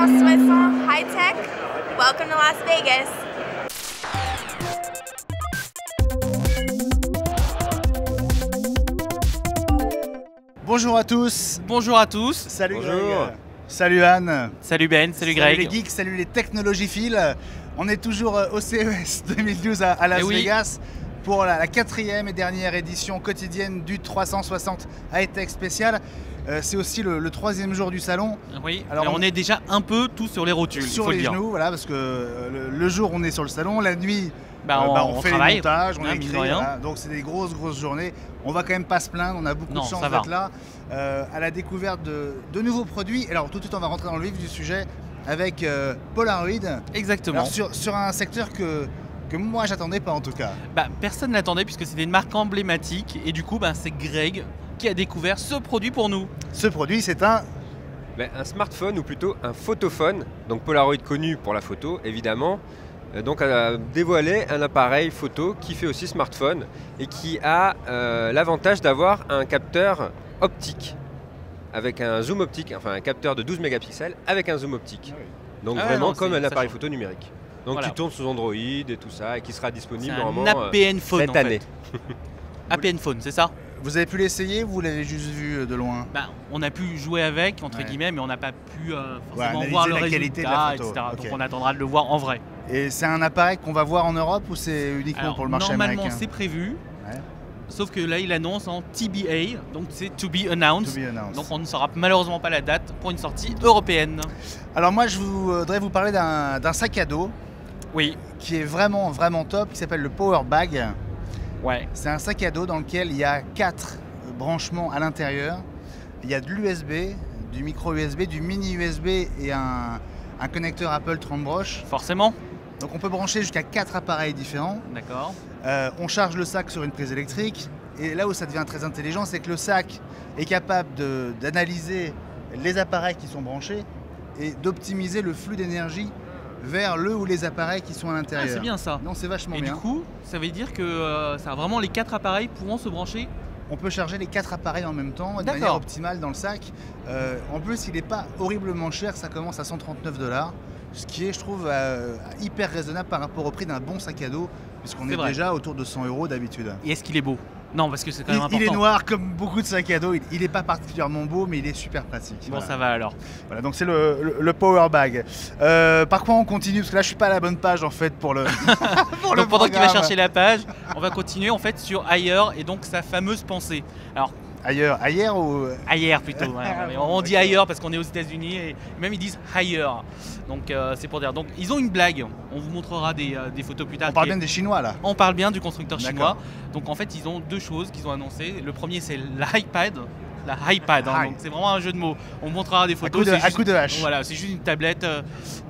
Soissons High Tech. Welcome to Las Vegas. Bonjour à tous. Bonjour à tous. Salut Bonjour. Greg. Salut Anne. Salut Ben, salut Greg. Salut les geeks, salut les technologiphiles. On est toujours au CES 2012 à Las Vegas pour la quatrième et dernière édition quotidienne du 360 High Tech spécial. C'est aussi le troisième jour du salon. Oui, alors on est déjà un peu tous sur les rotules. Sur les genoux, voilà, parce que le jour on est sur le salon, la nuit on fait travaille, les montages, on écrit, rien. voilà. Donc c'est des grosses journées. On va quand même pas se plaindre, on a beaucoup de chance d'être là à la découverte de nouveaux produits. Alors tout de suite on va rentrer dans le vif du sujet avec Polaroid. Exactement. Alors, sur un secteur que moi j'attendais pas en tout cas. Personne ne l'attendait puisque c'était une marque emblématique et du coup c'est Greg qui a découvert ce produit pour nous. Ce produit c'est un smartphone ou plutôt un photophone, donc Polaroid connu pour la photo évidemment. Donc a dévoilé un appareil photo qui fait aussi smartphone et qui a l'avantage d'avoir un capteur optique avec un zoom optique, enfin un capteur de 12 mégapixels avec un zoom optique. Donc vraiment comme un appareil photo numérique. Donc qui tourne sous Android et tout ça et qui sera disponible normalement APN phone, cette année. APN phone, c'est ça? Vous avez pu l'essayer ou vous l'avez juste vu de loin? On a pu jouer avec, entre guillemets, mais on n'a pas pu forcément analyser voir le la résultat, qualité de la photo. etc. Okay. Donc on attendra de le voir en vrai. Et c'est un appareil qu'on va voir en Europe ou c'est uniquement pour le marché américain? Normalement c'est prévu, sauf que là il annonce en TBA, donc c'est To Be Announced. Donc on ne saura malheureusement pas la date pour une sortie européenne. Alors moi je voudrais vous parler d'un sac à dos qui est vraiment top, qui s'appelle le Power Bag. C'est un sac à dos dans lequel il y a 4 branchements à l'intérieur. Il y a de l'USB, du micro USB, du mini USB et un connecteur Apple 30 broches. Forcément. Donc on peut brancher jusqu'à 4 appareils différents. D'accord. On charge le sac sur une prise électrique. Et là où ça devient très intelligent, c'est que le sac est capable d'analyser les appareils qui sont branchés et d'optimiser le flux d'énergie vers le ou les appareils qui sont à l'intérieur. C'est bien ça. Non, c'est vachement bien. Et du coup, ça veut dire que vraiment les 4 appareils pourront se brancher. On peut charger les 4 appareils en même temps de manière optimale dans le sac. En plus, il n'est pas horriblement cher, ça commence à 139 $, ce qui est, je trouve, hyper raisonnable par rapport au prix d'un bon sac à dos, puisqu'on est déjà autour de 100 € d'habitude. Et est-ce qu'il est beau? Non, parce que c'est quand même important. Il est noir comme beaucoup de sacs à dos, il n'est pas particulièrement beau, mais il est super pratique. Bon, ça va alors. Voilà, donc c'est le Power Bag. Par contre, on continue, parce que là, je suis pas à la bonne page en fait pour le. Donc pendant qu'il va chercher la page, on va continuer en fait sur ailleurs et donc sa fameuse pensée. Alors. Ailleurs ou Ailleurs plutôt. On dit ailleurs parce qu'on est aux États-Unis et même ils disent higher. Donc c'est pour dire. Donc ils ont une blague. On vous montrera des photos plus tard. On parle bien des Chinois là. On parle bien du constructeur chinois. Donc en fait ils ont 2 choses qu'ils ont annoncées. Le premier c'est l'iPad. La iPad, donc c'est vraiment un jeu de mots. On montrera des photos. À coup de hache. Voilà, c'est juste une tablette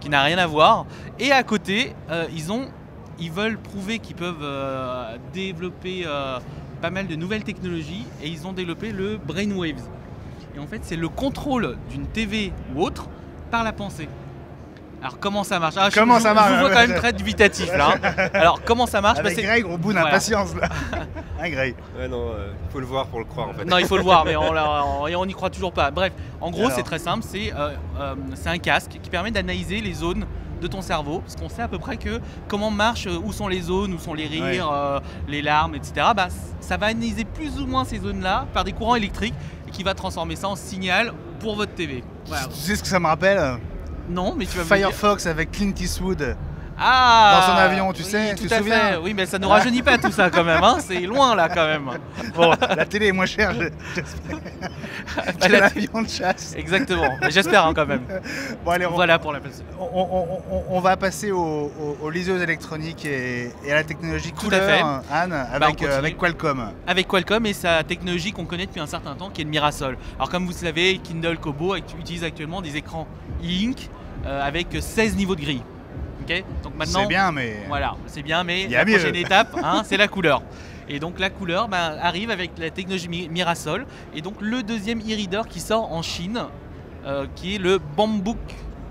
qui n'a rien à voir. Et à côté, ils veulent prouver qu'ils peuvent développer pas mal de nouvelles technologies et ils ont développé le Brainwaves. Et en fait, c'est le contrôle d'une TV ou autre par la pensée. Alors comment ça marche? Je vous vois quand même très dubitatif là. Alors comment ça marche? Avec Greg, on bout d'impatience là. Greg. Non, il faut le voir pour le croire en fait. Non, il faut le voir, mais on n'y croit toujours pas. Bref, en gros, c'est très simple. C'est un casque qui permet d'analyser les zones de ton cerveau, parce qu'on sait à peu près comment marche, où sont les zones, où sont les rires, les larmes, etc. Ça va analyser plus ou moins ces zones-là par des courants électriques et qui va transformer ça en signal pour votre TV. Voilà. Tu sais ce que ça me rappelle? Non, mais tu vas Firefox avec Clint Eastwood. Ah, dans son avion, tu sais, tu te souviens? Oui, mais ça ne nous rajeunit pas tout ça quand même, hein. C'est loin là quand même. Bon, la télé est moins chère, j'espère. L'avion de chasse. Exactement, j'espère quand même. Bon, allez, voilà pour la place. On va passer aux liseuses électroniques et à la technologie couleur, Anne, avec Qualcomm. Avec Qualcomm et sa technologie qu'on connaît depuis un certain temps, qui est le Mirasol. Alors comme vous savez, Kindle Kobo utilise actuellement des écrans e-ink avec 16 niveaux de grille. Okay, donc maintenant, c'est bien, mais voilà, c'est bien, mais la prochaine étape, c'est la couleur. Et donc la couleur arrive avec la technologie Mirasol et donc le deuxième e-reader qui sort en Chine, qui est le Bambook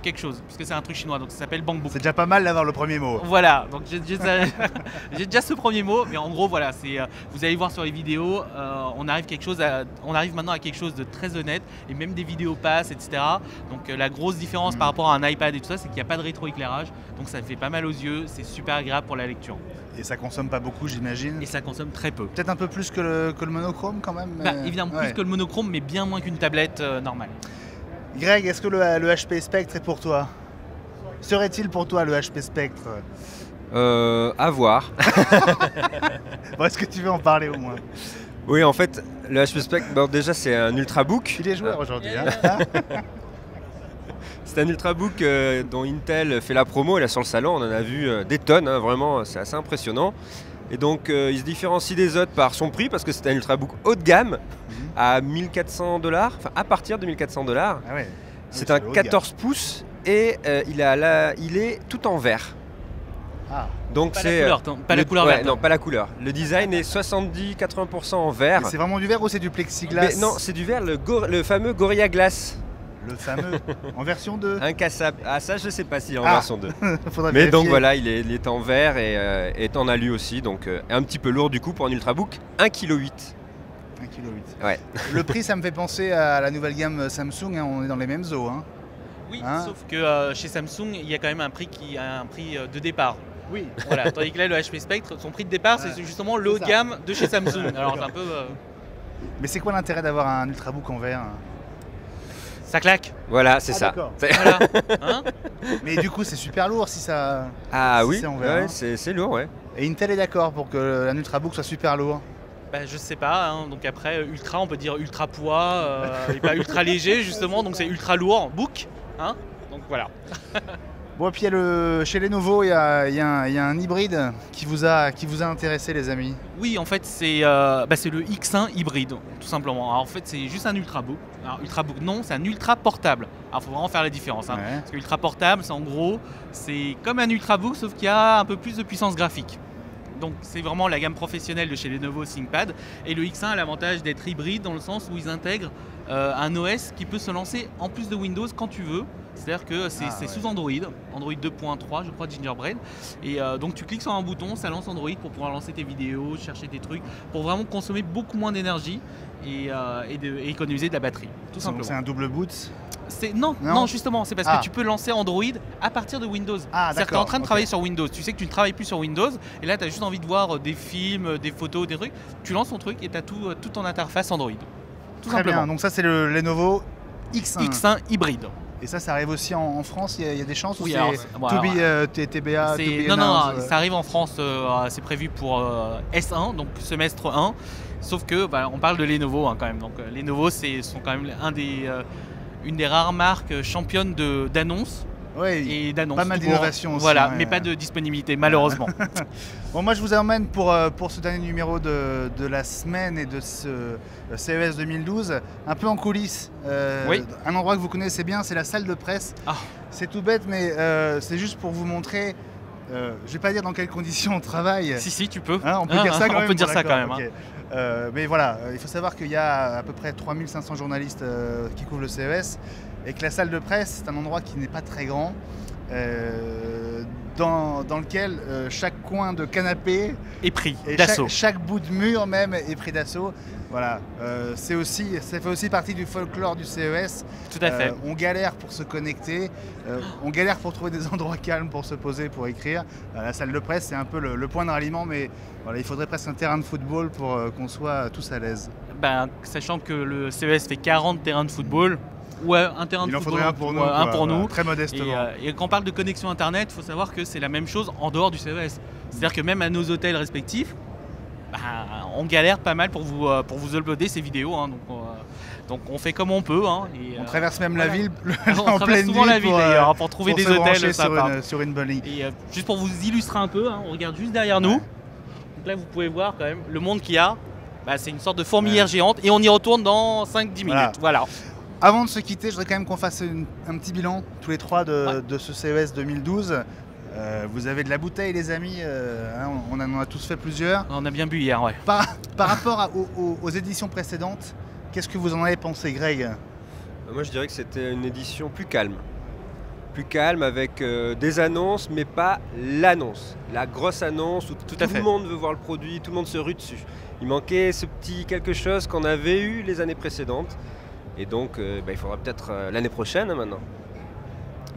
quelque chose, puisque c'est un truc chinois, donc ça s'appelle Bangbook. C'est déjà pas mal d'avoir le premier mot. Voilà, donc j'ai déjà ce premier mot, mais en gros voilà, vous allez voir sur les vidéos, on arrive maintenant à quelque chose de très honnête, et même des vidéos passent, etc. Donc la grosse différence par rapport à un iPad et tout ça, c'est qu'il n'y a pas de rétroéclairage, donc ça fait pas mal aux yeux, c'est super agréable pour la lecture. Et ça consomme pas beaucoup, j'imagine. Et ça consomme très peu. Peut-être un peu plus que le monochrome quand même. Évidemment plus que le monochrome, mais bien moins qu'une tablette normale. Greg, est-ce que le HP Spectre est pour toi? Serait-il pour toi le HP Spectre? À voir. Bon, est-ce que tu veux en parler au moins? Oui, en fait, le HP Spectre, bon, déjà c'est un ultrabook. Il est joueur aujourd'hui. Hein. C'est un ultrabook dont Intel fait la promo, et là sur le salon on en a vu des tonnes, hein, vraiment c'est assez impressionnant. Et donc il se différencie des autres par son prix, parce que c'est un ultrabook haut de gamme à 1400 $, enfin à partir de 1400 $. Ah ouais. C'est un 14 pouces et il est tout en vert. Ah. Donc Pas c'est la couleur verte. non, pas la couleur. Le design est 70-80% en vert. C'est vraiment du verre ou c'est du plexiglas? Mais non, c'est du verre, le fameux Gorilla Glass. Le fameux, en version 2. Incassable. Ah ça je sais pas s'il est en version 2. Faudrait Mais vérifier. donc voilà, il est en verre et en alu aussi, donc un petit peu lourd du coup pour un ultrabook, 1,8 kg. 1,8 kg. Ouais. Le prix, ça me fait penser à la nouvelle gamme Samsung, hein, on est dans les mêmes eaux. Hein. Oui, Hein? sauf que chez Samsung, il y a quand même un prix de départ. Oui. Voilà, tandis que là, le HP Spectre, son prix de départ, c'est justement le haut de ça. gamme de chez Samsung. Alors c'est un peu... Mais c'est quoi l'intérêt d'avoir un ultrabook en verre? ça claque. Voilà, c'est Ah, ça. d'accord. Voilà. Hein? Mais du coup, c'est super lourd si ça. Ah si oui, c'est en verre, ouais, hein. c'est lourd, ouais. Et Intel est d'accord pour que un ultrabook soit super lourd. Bah, je sais pas, hein. Donc après ultra, on peut dire ultra poids, et pas ultra léger justement, donc c'est ultra lourd, book, hein. Donc voilà. Bon, et puis chez Lenovo, il y a un hybride qui vous a intéressé, les amis. Oui, en fait, c'est le X1 hybride, tout simplement. Alors, en fait, c'est juste un ultrabook. Alors, ultrabook, non, c'est un ultra portable. Alors, il faut vraiment faire la différence. Hein. Ouais. Parce que ultra portable, c'est en gros, c'est comme un ultrabook, sauf qu'il y a un peu plus de puissance graphique. Donc, c'est vraiment la gamme professionnelle de chez Lenovo ThinkPad. Et le X1 a l'avantage d'être hybride dans le sens où ils intègrent un OS qui peut se lancer en plus de Windows quand tu veux. C'est-à-dire que c'est sous Android 2.3 je crois, Gingerbread. Et donc tu cliques sur un bouton, ça lance Android pour pouvoir lancer tes vidéos, chercher tes trucs, pour vraiment consommer beaucoup moins d'énergie et économiser de la batterie, tout simplement. C'est un double boot. Non, justement, c'est parce que tu peux lancer Android à partir de Windows. Ah, c'est-à-dire que tu es en train de d'accord, travailler sur Windows, tu sais que tu ne travailles plus sur Windows, et là tu as juste envie de voir des films, des photos, des trucs, tu lances ton truc et tu as tout en interface Android. Tout Très simplement. bien, donc ça c'est le Lenovo X1. X1 hybride. Et ça arrive aussi en France, il y a des chances? Oui, ou alors, c'est TBA, to be non, announced, ça arrive en France, c'est prévu pour S1, donc semestre 1. Sauf que on parle de Lenovo quand même. Donc Lenovo, sont quand même une des rares marques championnes d'annonces. Ouais, et d'annonces. pas mal d'innovation aussi. Voilà, ouais. mais pas de disponibilité, malheureusement. Bon, moi je vous emmène pour ce dernier numéro de la semaine et de ce CES 2012, un peu en coulisses. Oui. Un endroit que vous connaissez bien, c'est la salle de presse. Ah. C'est tout bête, mais c'est juste pour vous montrer. Je vais pas dire dans quelles conditions on travaille. Si, tu peux. Hein, on peut dire ça quand on même. peut dire ça quand d'accord, même. ok. Mais voilà, il faut savoir qu'il y a à peu près 3500 journalistes qui couvrent le CES et que la salle de presse, c'est un endroit qui n'est pas très grand, dans lequel chaque coin de canapé est pris et d'assaut. chaque bout de mur même est pris d'assaut. Voilà, ça fait aussi partie du folklore du CES. Tout à fait. On galère pour se connecter, on galère pour trouver des endroits calmes pour se poser, pour écrire. La salle de presse, c'est un peu le point de ralliement, mais voilà, il faudrait presque un terrain de football pour qu'on soit tous à l'aise. Sachant que le CES fait 40 terrains de football, ouais, un terrain de Il en football, faudrait un pour nous, un pour nous. Très modestement. Et quand on parle de connexion internet, il faut savoir que c'est la même chose en dehors du CES. C'est-à-dire que même à nos hôtels respectifs, on galère pas mal pour vous uploader ces vidéos. Hein, donc on fait comme on peut. Hein, on traverse même la ville on en traverse pleine souvent nuit la ville d'ailleurs pour trouver des hôtels sur une bonne ligne. Et juste pour vous illustrer un peu, on regarde juste derrière nous. Donc là vous pouvez voir quand même le monde qu'il y a. C'est une sorte de fourmilière géante et on y retourne dans 5-10 minutes. Voilà. Avant de se quitter, je voudrais quand même qu'on fasse un petit bilan tous les trois de ce CES 2012. Vous avez de la bouteille, les amis, on en a tous fait plusieurs. On a bien bu hier, ouais. Par rapport aux éditions plus calme avec des annonces, mais pas l'annonce. La grosse annonce où tout le monde veut voir le produit, tout le monde se rue dessus. Il manquait ce petit quelque chose qu'on avait eu les années précédentes. Et donc, il faudra peut-être l'année prochaine maintenant.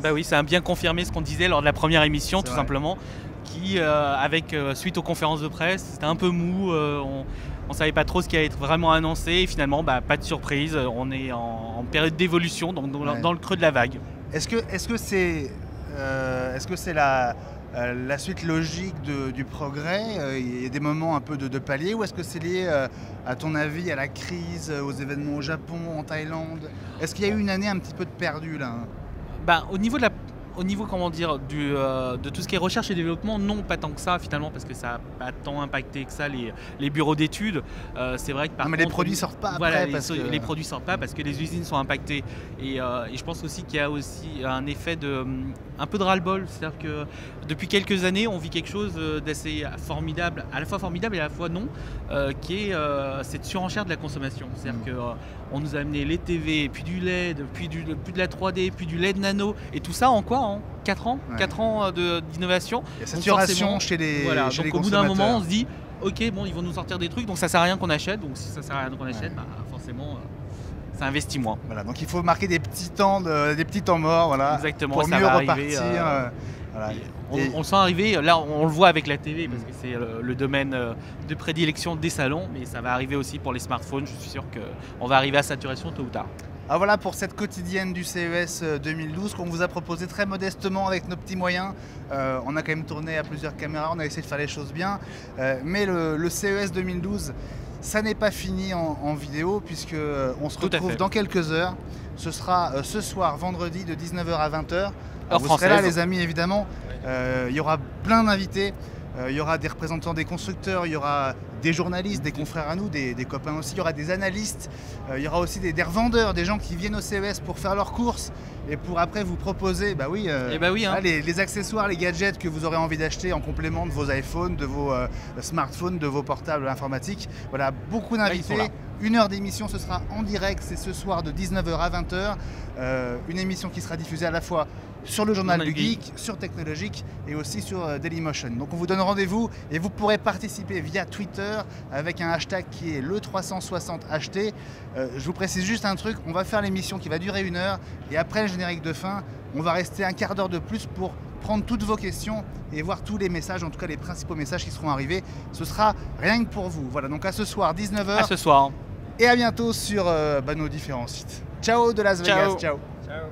Bah oui, ça a bien confirmé ce qu'on disait lors de la première émission, tout simplement. Qui, suite aux conférences de presse, c'était un peu mou. On ne savait pas trop ce qui allait être vraiment annoncé. Et finalement, pas de surprise. On est en période d'évolution, donc dans le creux de la vague. Est-ce que c'est la suite logique du progrès? Il y a des moments un peu de palier, ou est-ce que c'est lié, à ton avis, à la crise, aux événements au Japon, en Thaïlande? Est-ce qu'il y a eu une année un petit peu de perdu là? Au niveau comment dire, de tout ce qui est recherche et développement, non, pas tant que ça finalement, parce que ça n'a pas tant impacté que ça les bureaux d'études. C'est vrai que par contre, les produits sortent pas après. Les produits sortent pas parce que les usines sont impactées. Et je pense aussi qu'il y a aussi un effet un peu de ras-le-bol. C'est-à-dire que depuis quelques années, on vit quelque chose d'assez formidable, à la fois formidable et à la fois non, qui est cette surenchère de la consommation. C'est-à-dire qu'on nous a amené les TV, puis du LED, puis de la 3D, puis du LED nano, et tout ça en quoi? En 4 ans, 4 ans d'innovation. Il y a saturation chez les donc au bout d'un moment, on se dit, ok, bon, ils vont nous sortir des trucs, donc ça sert à rien qu'on achète. Donc si ça sert à rien qu'on achète, forcément, ça investit moins. Voilà, donc il faut marquer des petits temps morts, voilà, exactement, pour mieux repartir. On le sent arriver, là on le voit avec la TV parce que c'est le domaine de prédilection des salons, mais ça va arriver aussi pour les smartphones. Je suis sûr qu'on va arriver à saturation tôt ou tard. Ah, voilà pour cette quotidienne du CES 2012 qu'on vous a proposé très modestement avec nos petits moyens. On a quand même tourné à plusieurs caméras, on a essayé de faire les choses bien. Mais le CES 2012, ça n'est pas fini en vidéo, puisque on se retrouve dans quelques heures. Ce sera ce soir, vendredi, de 19h à 20h. Vous serez là les amis, évidemment. Il y aura plein d'invités. Il y aura des représentants des constructeurs, il y aura des journalistes, des confrères à nous, des copains aussi, il y aura des analystes, il y aura aussi des revendeurs, des gens qui viennent au CES pour faire leurs courses et pour après vous proposer les accessoires, les gadgets que vous aurez envie d'acheter en complément de vos iPhones, de vos smartphones, de vos portables informatiques. Voilà, beaucoup d'invités. Une heure d'émission, ce sera en direct, c'est ce soir de 19h à 20h. Une émission qui sera diffusée à la fois sur le Journal du Geek, sur Technologique et aussi sur Dailymotion. Donc on vous donne rendez-vous et vous pourrez participer via Twitter avec un hashtag qui est le 360HT. Je vous précise juste un truc, on va faire l'émission qui va durer 1 heure et après le générique de fin, on va rester un quart d'heure de plus pour prendre toutes vos questions et voir tous les messages, en tout cas les principaux messages qui seront arrivés. Ce sera rien que pour vous. Voilà, donc à ce soir, 19h. À ce soir. Et à bientôt sur nos différents sites. Ciao de Las Vegas. Ciao. Ciao.